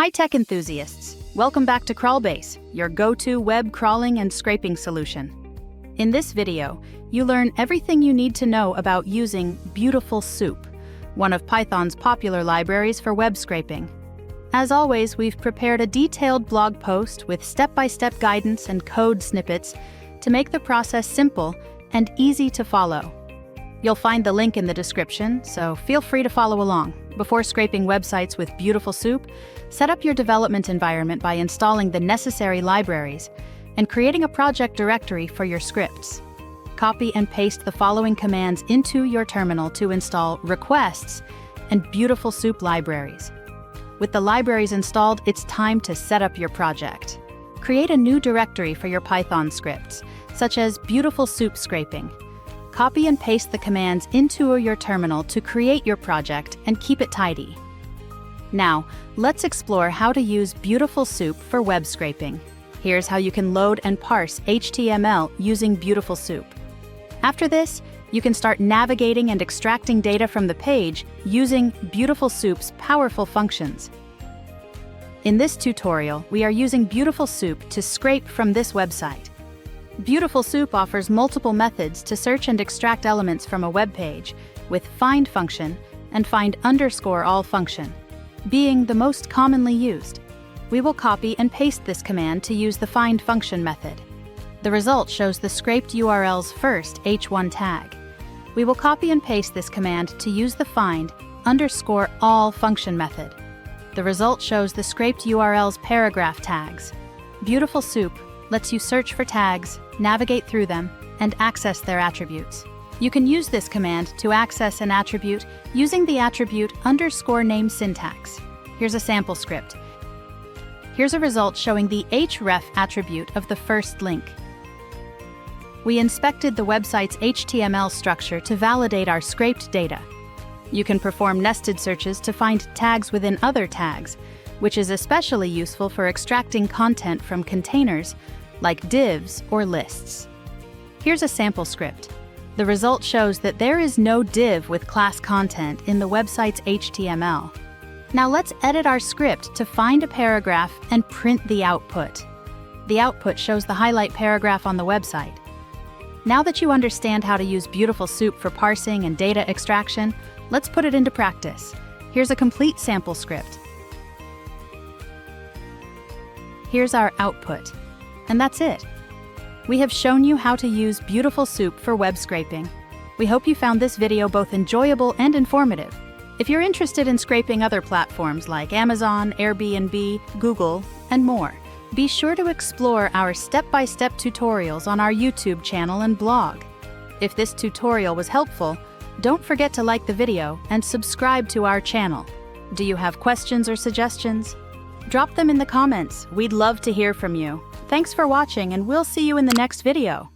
Hi-tech enthusiasts, welcome back to Crawlbase, your go-to web crawling and scraping solution. In this video, you learn everything you need to know about using BeautifulSoup, one of Python's popular libraries for web scraping. As always, we've prepared a detailed blog post with step-by-step guidance and code snippets to make the process simple and easy to follow. You'll find the link in the description, so feel free to follow along. Before scraping websites with BeautifulSoup, set up your development environment by installing the necessary libraries and creating a project directory for your scripts. Copy and paste the following commands into your terminal to install requests and BeautifulSoup libraries. With the libraries installed, it's time to set up your project. Create a new directory for your Python scripts, such as BeautifulSoup scraping. Copy and paste the commands into your terminal to create your project and keep it tidy. Now, let's explore how to use BeautifulSoup for web scraping. Here's how you can load and parse HTML using BeautifulSoup. After this, you can start navigating and extracting data from the page using BeautifulSoup's powerful functions. In this tutorial, we are using BeautifulSoup to scrape from this website. BeautifulSoup offers multiple methods to search and extract elements from a web page, with find function and find_all function being the most commonly used. We will copy and paste this command to use the find function method. The result shows the scraped URL's first H1 tag. We will copy and paste this command to use the find_all function method. The result shows the scraped URL's paragraph tags. BeautifulSoup lets you search for tags, navigate through them, and access their attributes. You can use this command to access an attribute using the attribute _name syntax. Here's a sample script. Here's a result showing the href attribute of the first link. We inspected the website's HTML structure to validate our scraped data. You can perform nested searches to find tags within other tags, which is especially useful for extracting content from containers like divs or lists. Here's a sample script. The result shows that there is no div with class content in the website's HTML. Now let's edit our script to find a paragraph and print the output. The output shows the highlight paragraph on the website. Now that you understand how to use BeautifulSoup for parsing and data extraction, let's put it into practice. Here's a complete sample script. Here's our output. And that's it. We have shown you how to use BeautifulSoup for web scraping. We hope you found this video both enjoyable and informative. If you're interested in scraping other platforms like Amazon, Airbnb, Google, and more, be sure to explore our step-by-step tutorials on our YouTube channel and blog. If this tutorial was helpful, don't forget to like the video and subscribe to our channel. Do you have questions or suggestions? Drop them in the comments. We'd love to hear from you. Thanks for watching, and we'll see you in the next video.